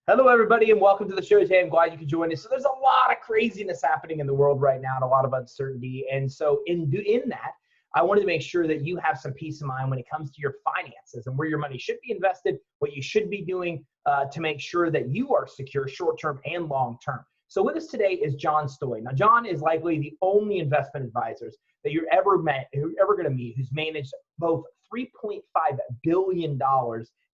Hello, everybody, and welcome to the show today. I'm glad you could join us. So there's a lot of craziness happening in the world right now and a lot of uncertainty. And so in that, I wanted to make sure that you have some peace of mind when it comes to your finances and where your money should be invested, what you should be doing to make sure that you are secure short-term and long-term. So with us today is John Stoj. Now, John is likely the only investment advisors that you're ever going to meet who's managed both $3.5 billion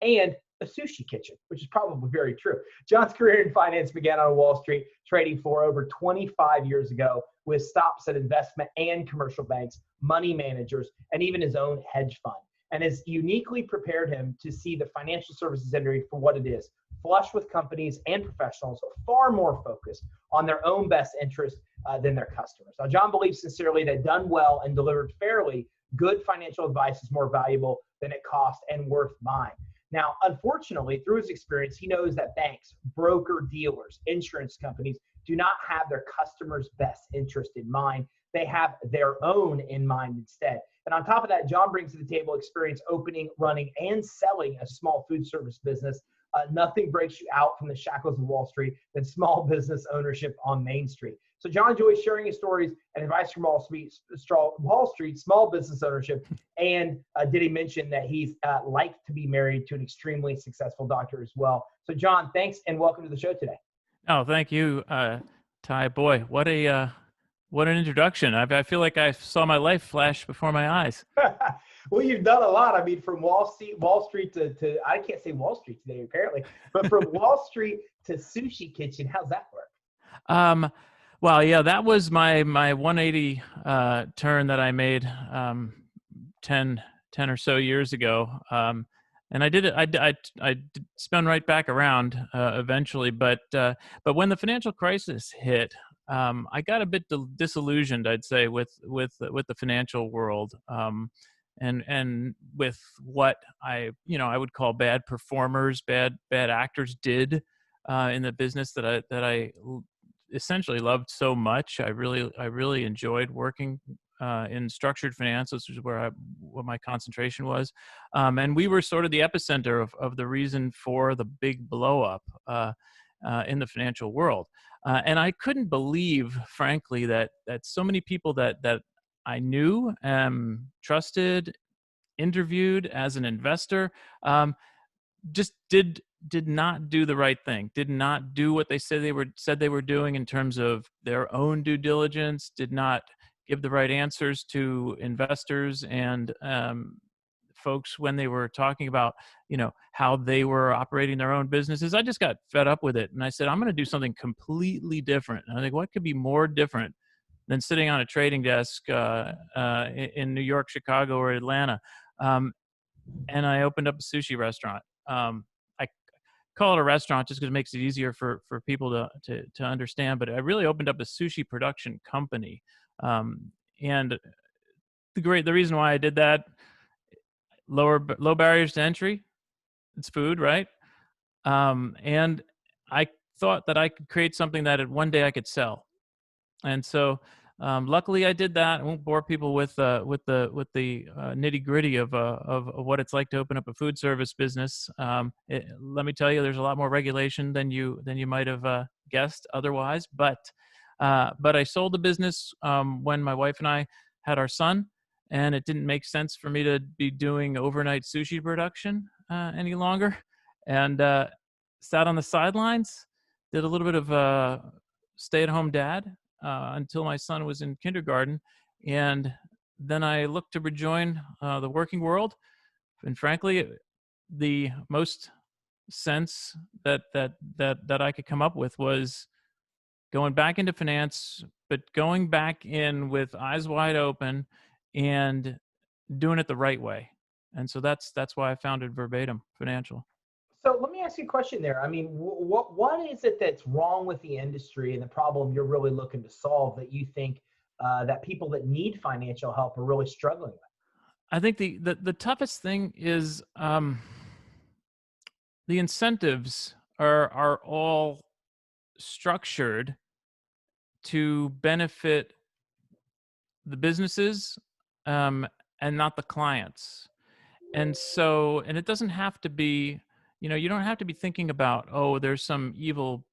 and a sushi kitchen, which is probably very true. John's career in finance began on Wall Street, trading for over 25 years ago with stops at investment and commercial banks, money managers, and even his own hedge fund, and has uniquely prepared him to see the financial services industry for what it is, flush with companies and professionals far more focused on their own best interest than their customers. Now, John believes sincerely that done well and delivered fairly, good financial advice is more valuable than it costs and worth buying. Now, unfortunately, through his experience, he knows that banks, broker-dealers, insurance companies do not have their customers' best interest in mind. They have their own in mind instead. And on top of that, John brings to the table experience opening, running, and selling a small food service business. Nothing breaks you out from the shackles of Wall Street than small business ownership on Main Street. So John enjoys sharing his stories and advice from Wall Street, small business ownership, and did he mention that he's like to be married to an extremely successful doctor as well. So John, thanks and welcome to the show today. Oh, thank you, Ty. Boy, what an introduction. I feel like I saw my life flash before my eyes. Well, you've done a lot. I mean, from Wall Street to I can't say Wall Street today apparently, but from Wall Street to sushi kitchen, how's that work? Well, yeah, that was my 180 turn that I made 10 or so years ago. And I did it. I spun right back around eventually, but when the financial crisis hit, I got a bit disillusioned, I'd say, with the financial world, and with what I would call bad performers, bad actors did in the business that I essentially loved so much. I really enjoyed working in structured finance, which is what my concentration was, and we were sort of the epicenter of the reason for the big blow up in the financial world. And I couldn't believe, frankly, that so many people that I knew, trusted, interviewed as an investor, just did not do the right thing, did not do what they said they were doing in terms of their own due diligence, did not give the right answers to investors and folks when they were talking about how they were operating their own businesses. I just got fed up with it, and I said, I'm going to do something completely different. And I think, what could be more different than sitting on a trading desk in New York, Chicago, or Atlanta? And I opened up a sushi restaurant. I call it a restaurant just because it makes it easier for people to understand, but I really opened up a sushi production company. And the reason why I did that, low barriers to entry. It's food, right? And I thought that I could create something that one day I could sell. And so, luckily, I did that. I won't bore people with the nitty gritty of what it's like to open up a food service business. Let me tell you, there's a lot more regulation than you might have guessed otherwise. But I sold the business when my wife and I had our son, and it didn't make sense for me to be doing overnight sushi production any longer, and sat on the sidelines, did a little bit of stay-at-home dad until my son was in kindergarten, and then I looked to rejoin the working world. And frankly, the most sense that I could come up with was going back into finance, but going back in with eyes wide open and doing it the right way. And so that's why I founded Verbatim Financial. So let me ask you a question there. I mean, what is it that's wrong with the industry and the problem you're really looking to solve that you think that people that need financial help are really struggling with? I think the toughest thing is the incentives are all structured to benefit the businesses and not the clients. And it doesn't have to be You don't have to be thinking about, oh, there's some evil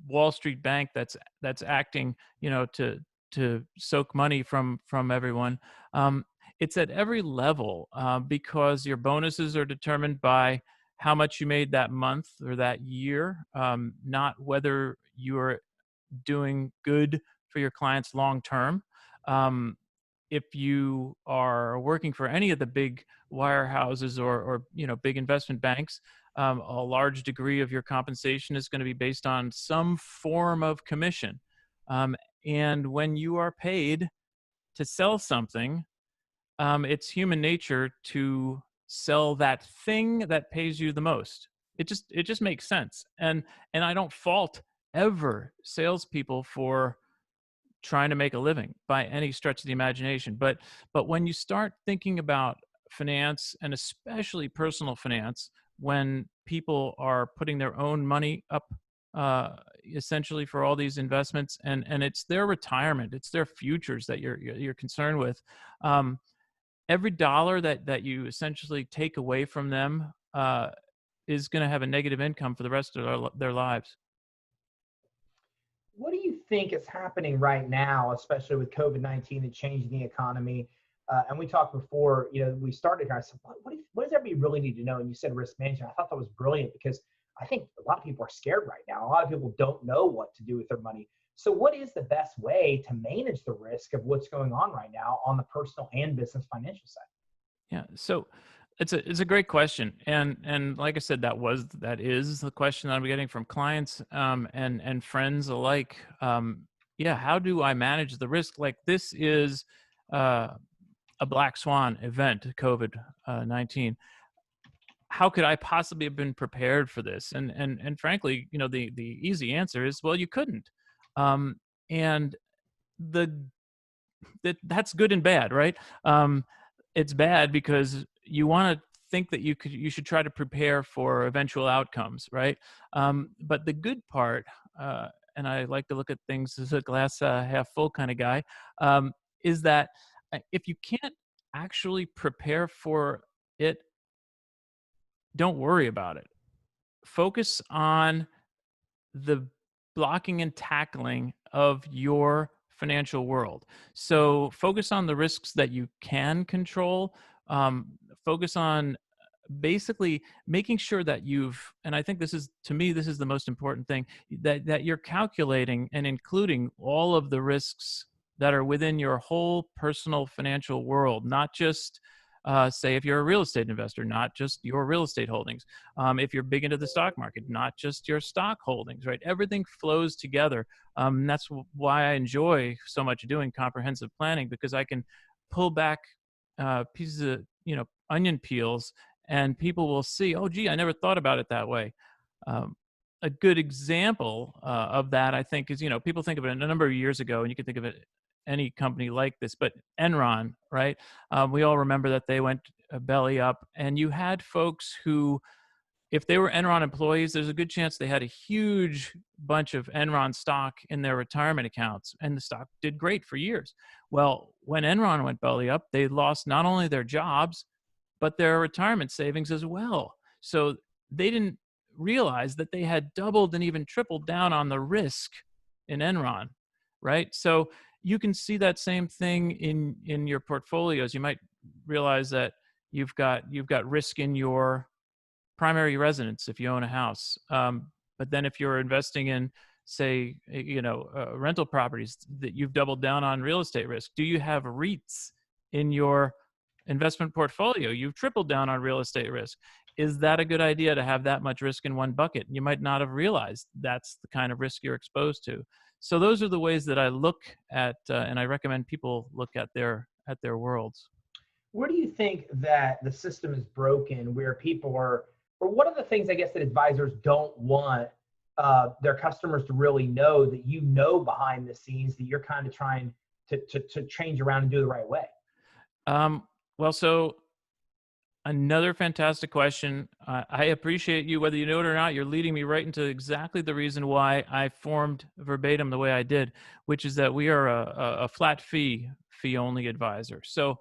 Wall Street bank that's acting, to soak money from everyone. Um, it's at every level, because your bonuses are determined by how much you made that month or that year, not whether you're doing good for your clients long term. Um, if you are working for any of the big wirehouses or big investment banks, a large degree of your compensation is going to be based on some form of commission. Um, and when you are paid to sell something, it's human nature to sell that thing that pays you the most. It just makes sense. And I don't fault ever salespeople for trying to make a living by any stretch of the imagination. But when you start thinking about finance, and especially personal finance, when people are putting their own money up, uh, essentially for all these investments, and it's their retirement, it's their futures that you're concerned with. Every dollar that you essentially take away from them, is going to have a negative income for the rest of their lives. What do you think is happening right now, especially with COVID-19 and changing the economy? And we talked before, we started here. I said, what does everybody really need to know? And you said risk management. I thought that was brilliant because I think a lot of people are scared right now. A lot of people don't know what to do with their money. So what is the best way to manage the risk of what's going on right now on the personal and business financial side? Yeah. So it's a great question. And like I said, that is the question that I'm getting from clients, and friends alike. Yeah, how do I manage the risk? Like, this is uh a black swan event, COVID-19. How could I possibly have been prepared for this? And frankly, the easy answer is, well, you couldn't. Um and the that's good and bad, right? Um, it's bad because you want to think that you should try to prepare for eventual outcomes, right? But the good part, and I like to look at things as a glass half full kind of guy, is that if you can't actually prepare for it, don't worry about it. Focus on the blocking and tackling of your financial world. So focus on the risks that you can control. Focus on basically making sure that and I think this is, to me, this is the most important thing, that you're calculating and including all of the risks that are within your whole personal financial world, not just, say, if you're a real estate investor, not just your real estate holdings. If you're big into the stock market, not just your stock holdings, right? Everything flows together. And that's why I enjoy so much doing comprehensive planning, because I can pull back pieces of, onion peels, and people will see, oh, gee, I never thought about it that way. Um, a good example of that, I think, is, people think of it a number of years ago, and you can think of it any company like this, but Enron, right? We all remember that they went belly up, and you had folks who, if they were Enron employees, there's a good chance they had a huge bunch of Enron stock in their retirement accounts, and the stock did great for years. Well, when Enron went belly up, they lost not only their jobs, but their retirement savings as well. So they didn't realize that they had doubled and even tripled down on the risk in Enron, right? So you can see that same thing in your portfolios. You might realize that you've got risk in your primary residence if you own a house. But then if you're investing in, say, rental properties, that you've doubled down on real estate risk. Do you have REITs in your investment portfolio? You've tripled down on real estate risk. Is that a good idea to have that much risk in one bucket? You might not have realized that's the kind of risk you're exposed to. So those are the ways that I look at, and I recommend people look at their worlds. Where do you think that the system is broken where people are, or what are the things I guess that advisors don't want their customers to really know, that behind the scenes, that you're kind of trying to change around and do the right way? Well, so another fantastic question. I appreciate you, whether you know it or not. You're leading me right into exactly the reason why I formed Verbatim the way I did, which is that we are a flat fee only advisor. So,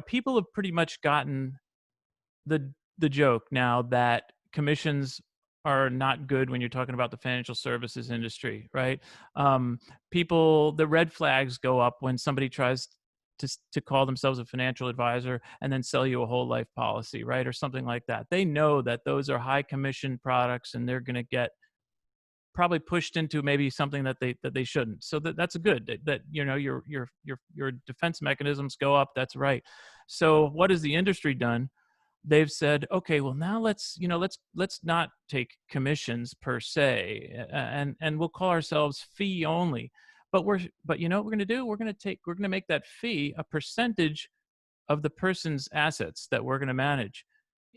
people have pretty much gotten the the joke now that commissions are not good when you're talking about the financial services industry, right? Um, the red flags go up when somebody tries to call themselves a financial advisor and then sell you a whole life policy, right? Or something like that. They know that those are high commission products and they're going to get probably pushed into maybe something that they shouldn't. So that's good that your defense mechanisms go up. That's right. So what has the industry done? They've said, okay, well now let's not take commissions per se, and we'll call ourselves fee only. But you know what we're going to do? We're going to make that fee a percentage of the person's assets that we're going to manage.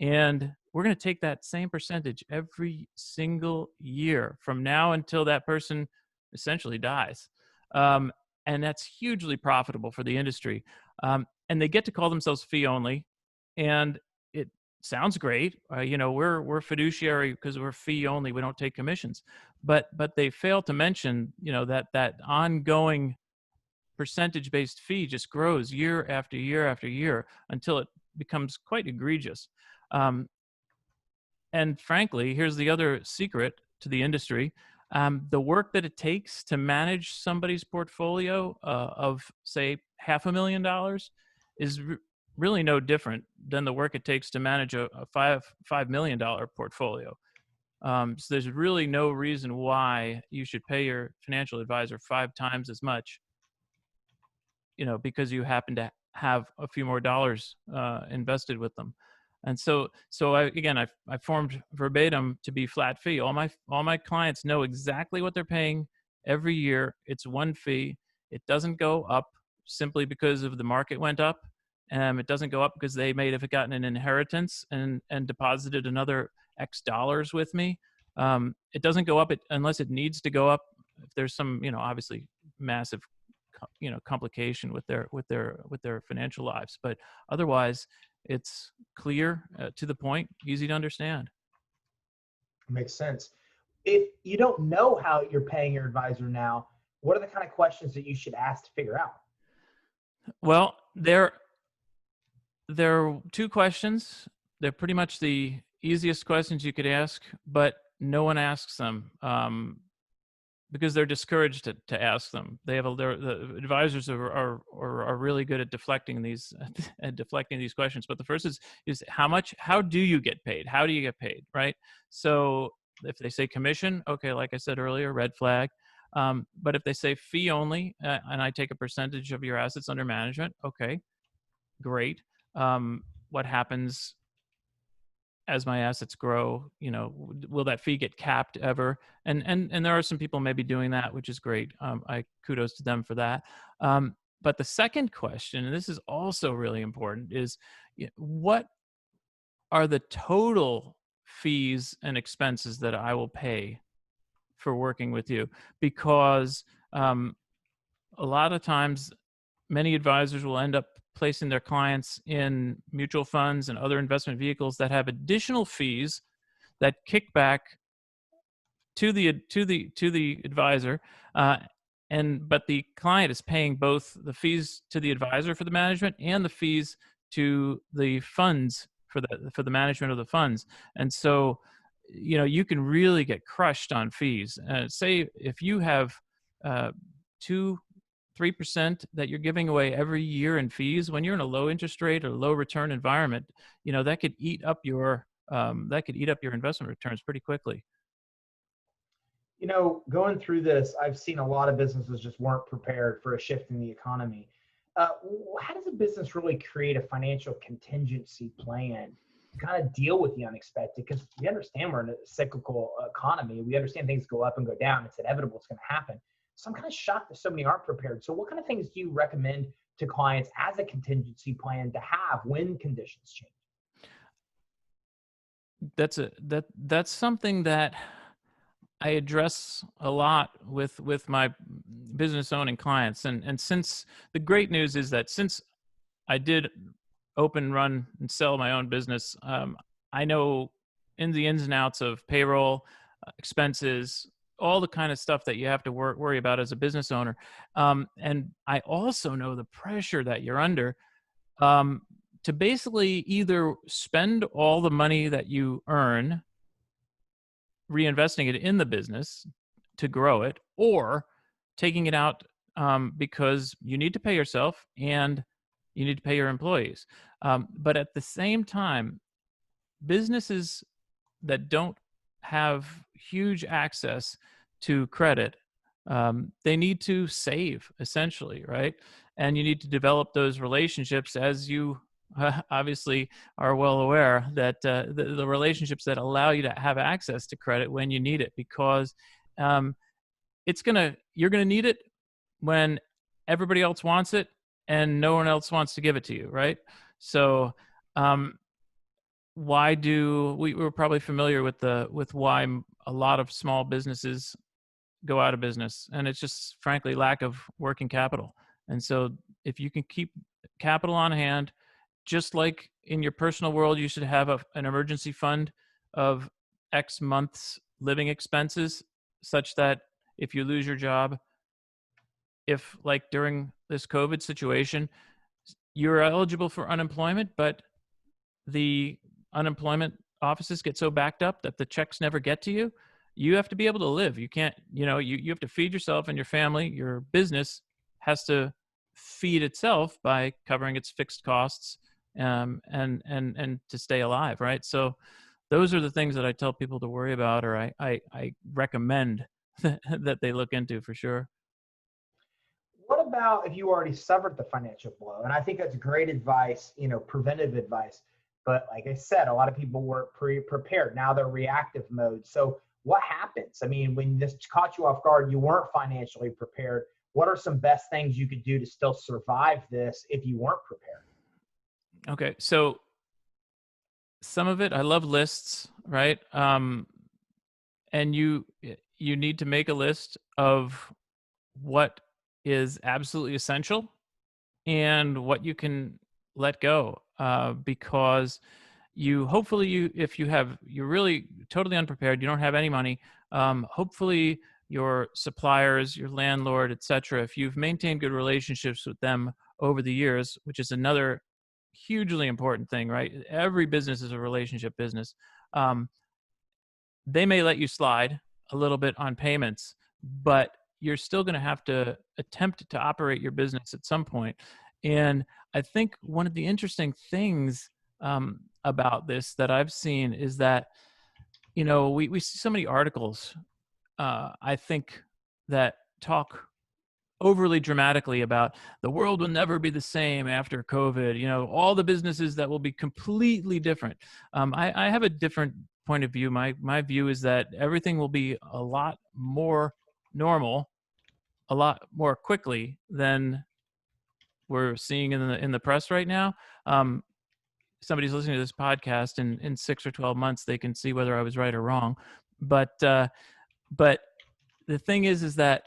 And we're going to take that same percentage every single year from now until that person essentially dies. Um, and that's hugely profitable for the industry. And they get to call themselves fee only. And it sounds great. We're fiduciary because we're fee only. We don't take commissions. But they fail to mention, that ongoing percentage-based fee just grows year after year after year until it becomes quite egregious. Um, and frankly, here's the other secret to the industry. The work that it takes to manage somebody's portfolio of, say, $500,000 is really no different than the work it takes to manage a $5 million portfolio. So there's really no reason why you should pay your financial advisor 5 times as much, because you happen to have a few more dollars invested with them. And so I formed Verbatim to be flat fee. All my clients know exactly what they're paying every year. It's one fee. It doesn't go up simply because of the market went up. It doesn't go up because they may have gotten an inheritance and deposited another X dollars with me. It doesn't go up unless it needs to go up. If there's some, obviously massive complication with their financial lives, but otherwise it's clear, to the point, easy to understand. Makes sense. If you don't know how you're paying your advisor now, what are the kind of questions that you should ask to figure out? Well, there are 2 questions. They're pretty much the easiest questions you could ask, but no one asks them. Because they're discouraged to ask them. The advisors are really good at deflecting these questions. But the first is how do you get paid? How do you get paid? Right. So if they say commission, okay, like I said earlier, red flag. But if they say fee only, and I take a percentage of your assets under management, okay, great. What happens as my assets grow? Will that fee get capped ever? And there are some people maybe doing that, which is great. I kudos to them for that. But the second question, and this is also really important, is what are the total fees and expenses that I will pay for working with you? Because a lot of times many advisors will end up placing their clients in mutual funds and other investment vehicles that have additional fees that kick back to the advisor, but the client is paying both the fees to the advisor for the management and the fees to the funds for the management of the funds. And so you can really get crushed on fees. Say if you have 2-3% that you're giving away every year in fees, when you're in a low interest rate or low return environment, that could eat up your investment returns pretty quickly. Going through this, I've seen a lot of businesses just weren't prepared for a shift in the economy. How does a business really create a financial contingency plan to kind of deal with the unexpected? Because we understand we're in a cyclical economy. We understand things go up and go down. It's inevitable. It's going to happen. So I'm kind of shocked that so many aren't prepared. So what kind of things do you recommend to clients as a contingency plan to have when conditions change? That's something that I address a lot with my business owning clients. And since the great news is that since I did open, run, and sell my own business, I know in the ins and outs of payroll, expenses, all the kind of stuff that you have to worry about as a business owner. And I also know the pressure that you're under to to basically either spend all the money that you earn reinvesting it in the business to grow it, or taking it out because you need to pay yourself and you need to pay your employees. But at the same time, businesses that don't have huge access to credit, they need to save essentially, right? And you need to develop those relationships, as you obviously are well aware, that the relationships that allow you to have access to credit when you need it, because um, you're gonna need it when everybody else wants it and no one else wants to give it to you, right? So um, why do we're probably familiar with why a lot of small businesses go out of business, and it's just frankly lack of working capital. And so if you can keep capital on hand, just like in your personal world, you should have an emergency fund of X months living expenses, such that if you lose your job, if like during this COVID situation, you're eligible for unemployment, but the unemployment offices get so backed up that the checks never get to you, you have to be able to live. You can't, you have to feed yourself and your family. Your business has to feed itself by covering its fixed costs, and to stay alive, right? So those are the things that I tell people to worry about, or I recommend that they look into for sure. What about if you already suffered the financial blow? And I think that's great advice, preventive advice. But like I said, a lot of people weren't prepared. Now they're reactive mode. So what happens? I mean, when this caught you off guard, you weren't financially prepared. What are some best things you could do to still survive this if you weren't prepared? Okay, so some of it, I love lists, right? And you need to make a list of what is absolutely essential and what you can let go, because if you're really totally unprepared, you don't have any money, hopefully your suppliers, your landlord, etc., if you've maintained good relationships with them over the years, which is another hugely important thing, right? Every business is a relationship business. um, they may let you slide a little bit on payments, but you're still going to have to attempt to operate your business at some point. And I think one of the interesting things about this that I've seen is that, we see so many articles, I think, that talk overly dramatically about the world will never be the same after COVID, all the businesses that will be completely different. I have a different point of view. My view is that everything will be a lot more normal, a lot more quickly than we're seeing in the press right now. Somebody's listening to this podcast, and in 6 or 12 months, they can see whether I was right or wrong. But the thing is that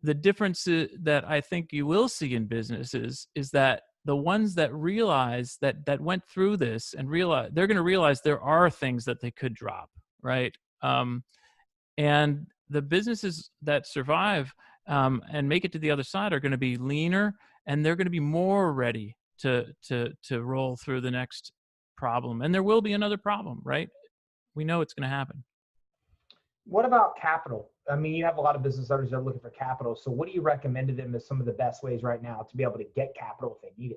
the difference that I think you will see in businesses is that the ones that realize that went through this and realize, they're going to realize there are things that they could drop, right? And the businesses that survive and make it to the other side are going to be leaner, and they're going to be more ready to roll through the next problem. And there will be another problem, right? We know it's going to happen. What about capital? I mean, you have a lot of business owners that are looking for capital. So what do you recommend to them as some of the best ways right now to be able to get capital if they need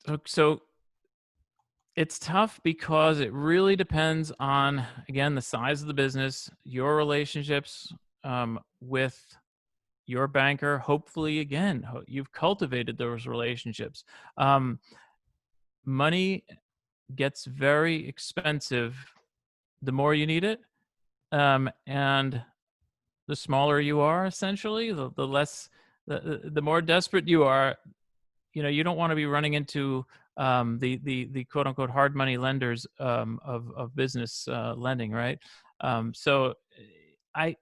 it? So it's tough because it really depends on, again, the size of the business, your relationships with your banker. Hopefully, again, you've cultivated those relationships. Money gets very expensive the more you need it, and the smaller you are, essentially, the less, the more desperate you are. You don't want to be running into the quote unquote hard money lenders of business lending, right? So I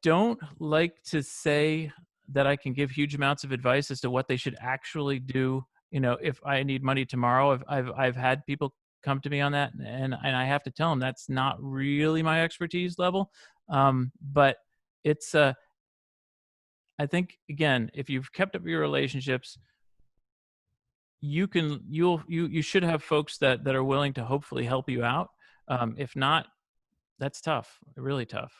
don't like to say that I can give huge amounts of advice as to what they should actually do. If I need money tomorrow, I've had people come to me on that, and I have to tell them that's not really my expertise level. But it's I think again, if you've kept up your relationships, you should have folks that are willing to hopefully help you out. If not, that's tough, really tough.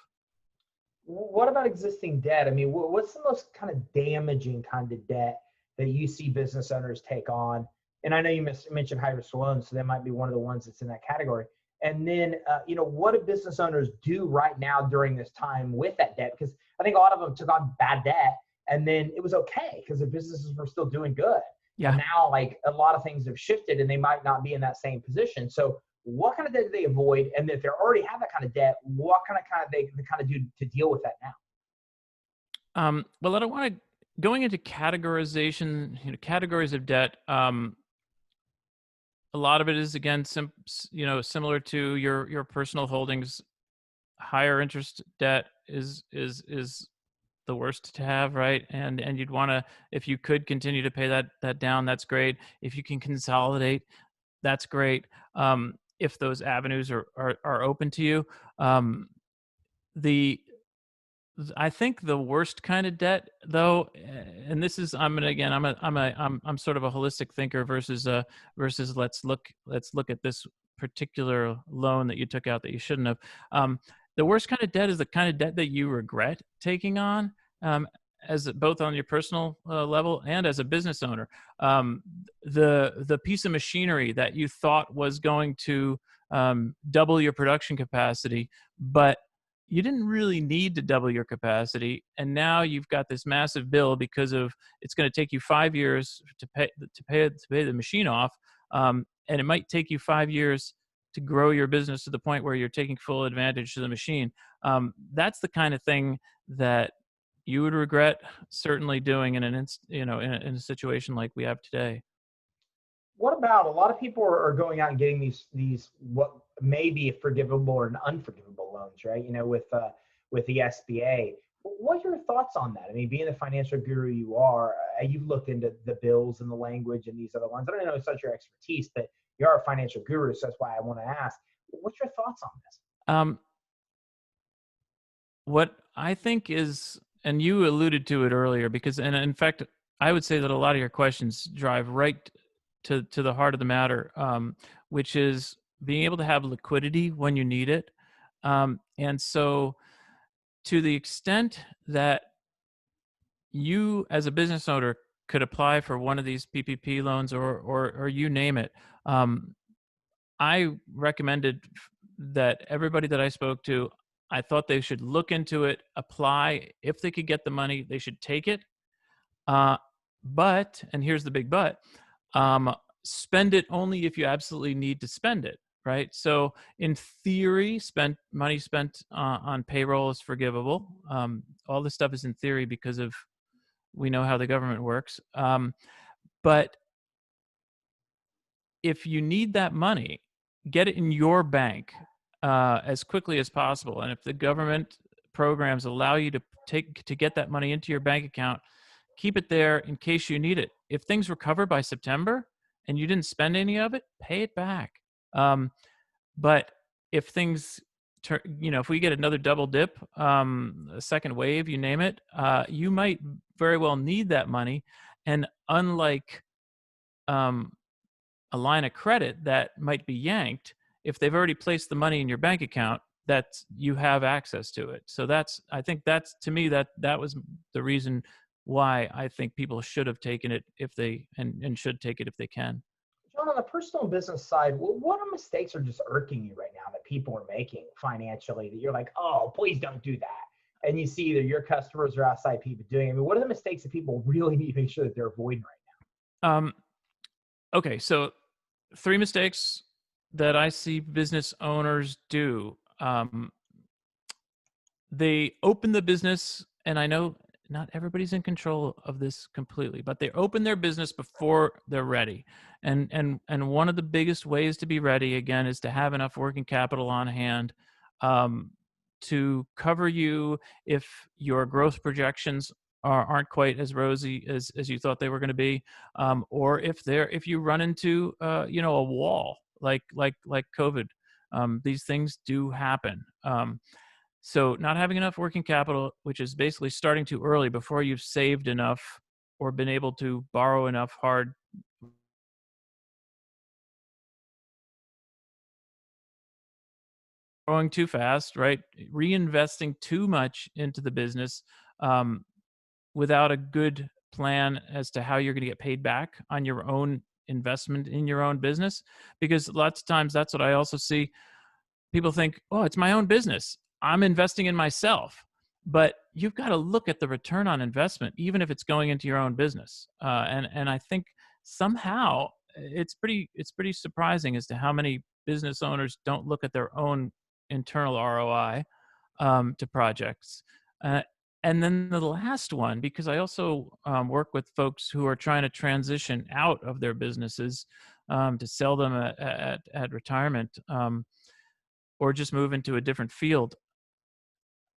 What about existing debt? I mean, what's the most kind of damaging kind of debt that you see business owners take on? And I know you mentioned high risk loans, so that might be one of the ones that's in that category. And then, what do business owners do right now during this time with that debt? Because I think a lot of them took on bad debt, and then it was okay because the businesses were still doing good. And Yeah. now, like a lot of things have shifted, and they might not be in that same position. So what kind of debt do they avoid? And if they already have that kind of debt, what kind of they kind of do to deal with that now? Well, I don't want to going into categorization, categories of debt. A lot of it is again, similar to your personal holdings. Higher interest debt is the worst to have, right? And you'd want to, if you could continue to pay that down, that's great. If you can consolidate, that's great. If those avenues are open to you, um, the I think the worst kind of debt, though, and this is I'm gonna again I'm sort of a holistic thinker versus let's look at this particular loan that you took out that you shouldn't have. The worst kind of debt is the kind of debt that you regret taking on, both on your personal level and as a business owner. The piece of machinery that you thought was going to double your production capacity, but you didn't really need to double your capacity, and now you've got this massive bill because of it's going to take you 5 years to pay the machine off, and it might take you 5 years to grow your business to the point where you're taking full advantage of the machine. That's the kind of thing that you would regret certainly doing in a situation like we have today. What about a lot of people are going out and getting these what may be forgivable or unforgivable loans, right? With the SBA. What are your thoughts on that? I mean, being the financial guru you are, you've looked into the bills and the language and these other ones. I don't know if it's not your expertise, but you are a financial guru, so that's why I want to ask. What's your thoughts on this? Um, what I think is, and you alluded to it earlier, because, and in fact, I would say that a lot of your questions drive right to the heart of the matter, which is being able to have liquidity when you need it. And so, to the extent that you, as a business owner, could apply for one of these PPP loans or you name it, um, I recommended that everybody that I spoke to, I thought they should look into it, apply. If they could get the money, they should take it. Uh, but, and here's the big but, um, spend it only if you absolutely need to spend it, right? So, in theory, spent money spent on payroll is forgivable. All this stuff is in theory because of we know how the government works. But if you need that money, get it in your bank as quickly as possible. And if the government programs allow you to get that money into your bank account, keep it there in case you need it. If things recover by September and you didn't spend any of it, pay it back. But if things if we get another double dip, a second wave, you name it, you might very well need that money. And unlike um, a line of credit that might be yanked, if they've already placed the money in your bank account, that you have access to it. So I think that's, to me, that was the reason why I think people should have taken it if they and should take it if they can. John, on the personal and business side, what are mistakes are just irking you right now that people are making financially that you're like, oh, please don't do that? And you see either your customers or outside people doing it. I mean, what are the mistakes that people really need to make sure that they're avoiding right Um, okay, so three mistakes that I see business owners do. They open the business, and I know not everybody's in control of this completely, but they open their business before they're ready. And one of the biggest ways to be ready again is to have enough working capital on hand, um, to cover you if your growth projections aren't quite as rosy as you thought they were going to be, or if you run into a wall like COVID. These things do happen. So not having enough working capital, which is basically starting too early before you've saved enough or been able to borrow enough hard, growing too fast, right? Reinvesting too much into the business um, without a good plan as to how you're going to get paid back on your own investment in your own business. Because lots of times that's what I also see. People think, oh, it's my own business. I'm investing in myself. But you've got to look at the return on investment, even if it's going into your own business. And I think somehow it's pretty surprising as to how many business owners don't look at their own internal ROI to projects. Uh, and then the last one, because I also work with folks who are trying to transition out of their businesses to sell them at retirement. Or just move into a different field.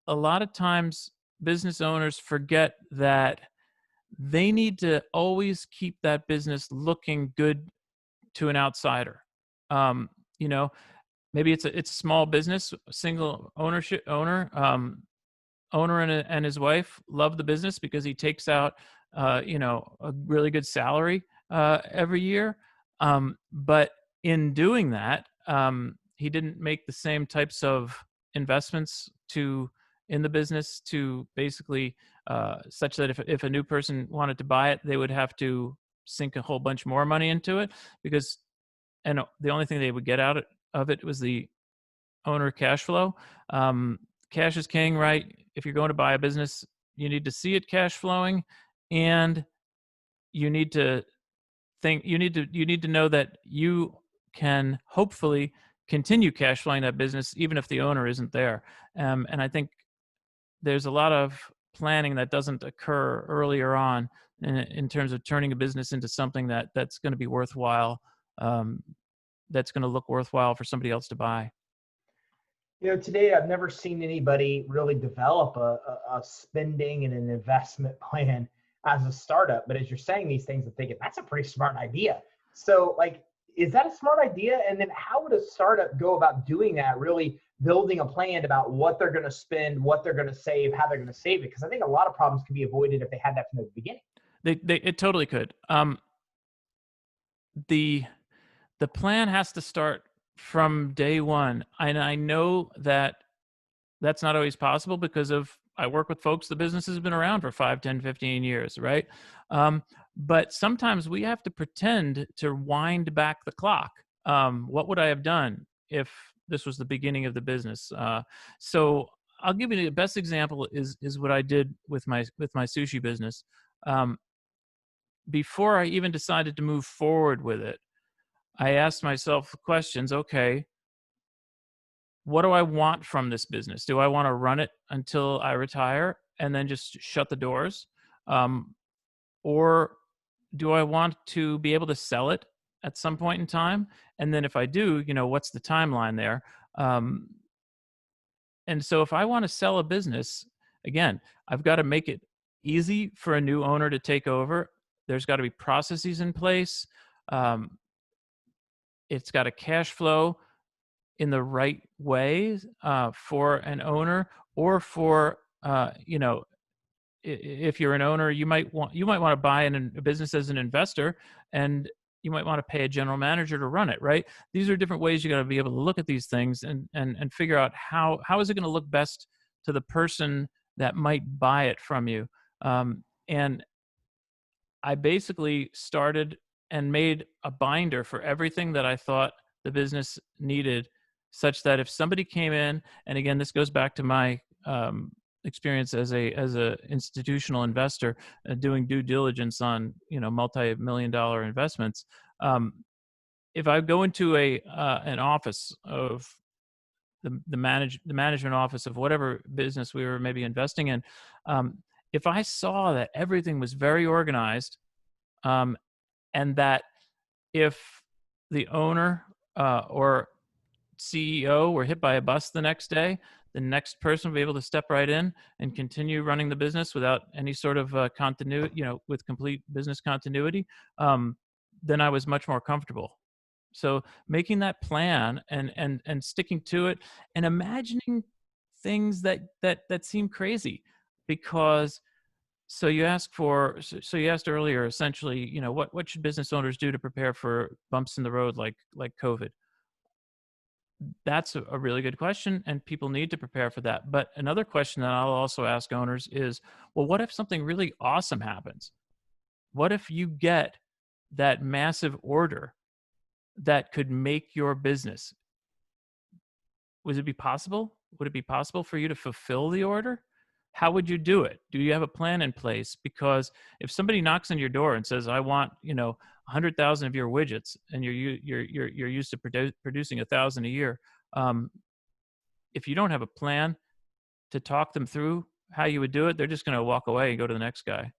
A lot of times, business owners forget that they need to always keep that business looking good to an outsider. Um, you know, maybe it's a small business, single owner. Owner and his wife love the business because he takes out, a really good salary every year. But in doing that, he didn't make the same types of investments in the business to basically such that if a new person wanted to buy it, they would have to sink a whole bunch more money into it because the only thing they would get out of it was the owner cash flow. Um, Cash is king, right? If you're going to buy a business, you need to see it cash flowing, and you need to you need to know that you can hopefully continue cash flowing that business even if the owner isn't there. And I think there's a lot of planning that doesn't occur earlier on in terms of turning a business into something that's going to be worthwhile, um, that's going to look worthwhile for somebody else to buy. Today I've never seen anybody really develop a spending and an investment plan as a startup. But as you're saying these things, I'm thinking that's a pretty smart idea. So, like, is that a smart idea? And then how would a startup go about doing that? Really building a plan about what they're going to spend, what they're going to save, how they're going to save it? Because I think a lot of problems can be avoided if they had that from the beginning. It totally could. The the plan has to start from day one, and I know that that's not always possible because of I work with folks, the business has been around for 5, 10, 15 years, right? But sometimes we have to pretend to wind back the clock. What would I have done if this was the beginning of the business? So I'll give you the best example is what I did with my sushi business. Um, Before I even decided to move forward with it, I asked myself questions. Okay, what do I want from this business? Do I want to run it until I retire and then just shut the doors? Um, or do I want to be able to sell it at some point in time? And then if I do, what's the timeline there? Um, and so if I want to sell a business, again, I've got to make it easy for a new owner to take over. There's got to be processes in place. Um, it's got to cash flow in the right way for an owner, or for if you're an owner, you might want to buy in a business as an investor, and you might want to pay a general manager to run it, right? These are different ways you got to be able to look at these things and figure out how is it going to look best to the person that might buy it from you. And I basically started and made a binder for everything that I thought the business needed, such that if somebody came in, and again, this goes back to my experience as a institutional investor, doing due diligence on multi-million dollar investments. If I go into an office of the management office of whatever business we were maybe investing in, if I saw that everything was very organized, um, and that if the owner or CEO were hit by a bus the next day, the next person will be able to step right in and continue running the business without any sort of continuity, with complete business continuity. Then I was much more comfortable. So making that plan and sticking to it, and imagining things that seem crazy, because so you asked earlier, essentially, what should business owners do to prepare for bumps in the road like COVID? That's a really good question, and people need to prepare for that. But another question that I'll also ask owners is, well, what if something really awesome happens? What if you get that massive order that could make your business? Would it be possible? Would it be possible for you to fulfill the order? How would you do it? Do you have a plan in place? Because if somebody knocks on your door and says, "I want 100,000 of your widgets," and you're used to producing 1,000 a year, um, if you don't have a plan to talk them through how you would do it, they're just going to walk away and go to the next guy.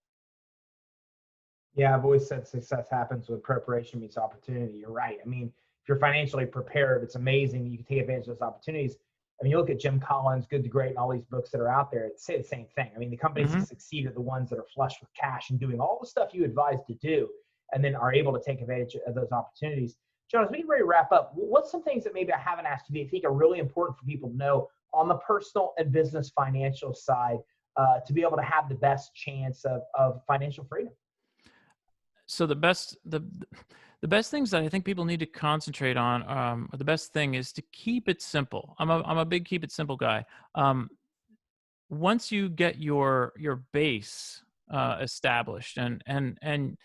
Yeah, I've always said success happens when preparation meets opportunity. You're right. I mean, if you're financially prepared, it's amazing. You can take advantage of those opportunities. I mean, you look at Jim Collins, Good to Great, and all these books that are out there, it say the same thing. I mean, the companies Mm-hmm. that succeed are the ones that are flush with cash and doing all the stuff you advise to do, and then are able to take advantage of those opportunities. John, as we get ready to wrap up, what's some things that maybe I haven't asked you that you think are really important for people to know on the personal and business financial side to be able to have the best chance of financial freedom? So the best things that I think people need to concentrate on, or the best thing is to keep it simple. I'm a big keep it simple guy. Once you get your base established, and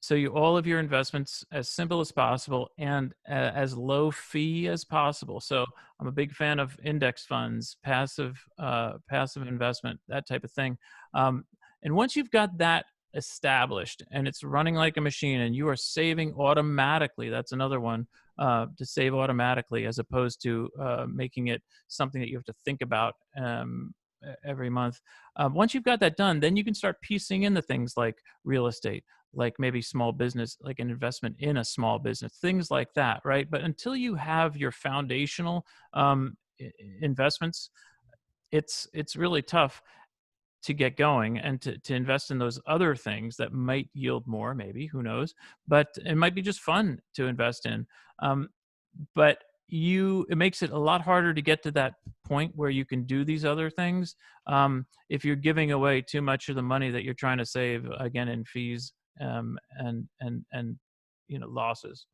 so all of your investments as simple as possible and as low fee as possible. So I'm a big fan of index funds, passive investment, that type of thing. And once you've got that established and it's running like a machine, and you are saving automatically, that's another one, to save automatically, as opposed to making it something that you have to think about every month. Once you've got that done, then you can start piecing in the things like real estate, like maybe small business, like an investment in a small business, things like that, right? But until you have your foundational investments, it's really tough to get going and to invest in those other things that might yield more, maybe, who knows, but it might be just fun to invest in. But it makes it a lot harder to get to that point where you can do these other things, if you're giving away too much of the money that you're trying to save, again, in fees, and losses.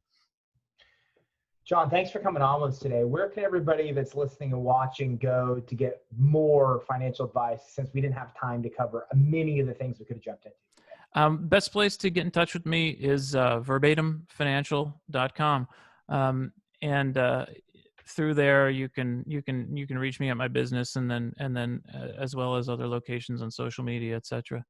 John, thanks for coming on with us today. Where can everybody that's listening and watching go to get more financial advice, since we didn't have time to cover many of the things we could have jumped into today? Best place to get in touch with me is verbatimfinancial.com. And through there you can reach me at my business, and then as well as other locations on social media, etc.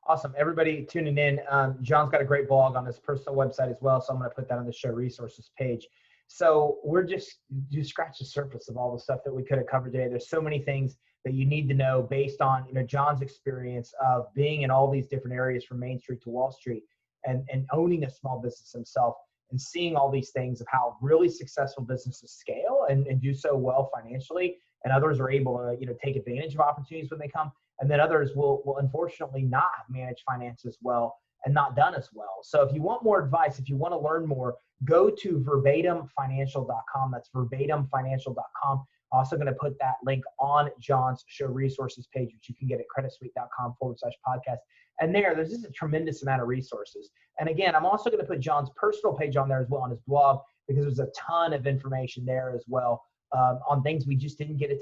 Awesome. Everybody tuning in. John's got a great blog on his personal website as well, so I'm going to put that on the show resources page. So we're just scratch the surface of all the stuff that we could have covered today. There's so many things that you need to know based on John's experience of being in all these different areas from Main Street to Wall Street, and owning a small business himself, and seeing all these things of how really successful businesses scale and do so well financially, and others are able to take advantage of opportunities when they come. And then others will unfortunately not manage finances well and not done as well. So if you want more advice, if you want to learn more, go to verbatimfinancial.com. That's verbatimfinancial.com. Also going to put that link on John's show resources page, which you can get at creditsuite.com/podcast. And there's just a tremendous amount of resources. And again, I'm also going to put John's personal page on there as well, on his blog, because there's a ton of information there as well, on things we just didn't get a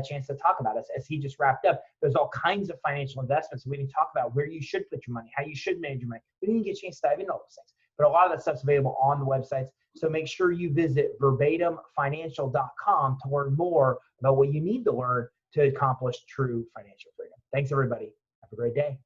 chance to talk about. As he just wrapped up, there's all kinds of financial investments. We didn't talk about where you should put your money, how you should manage your money. We didn't get a chance to dive into all those things, but a lot of that stuff's available on the websites. So make sure you visit verbatimfinancial.com to learn more about what you need to learn to accomplish true financial freedom. Thanks, everybody. Have a great day.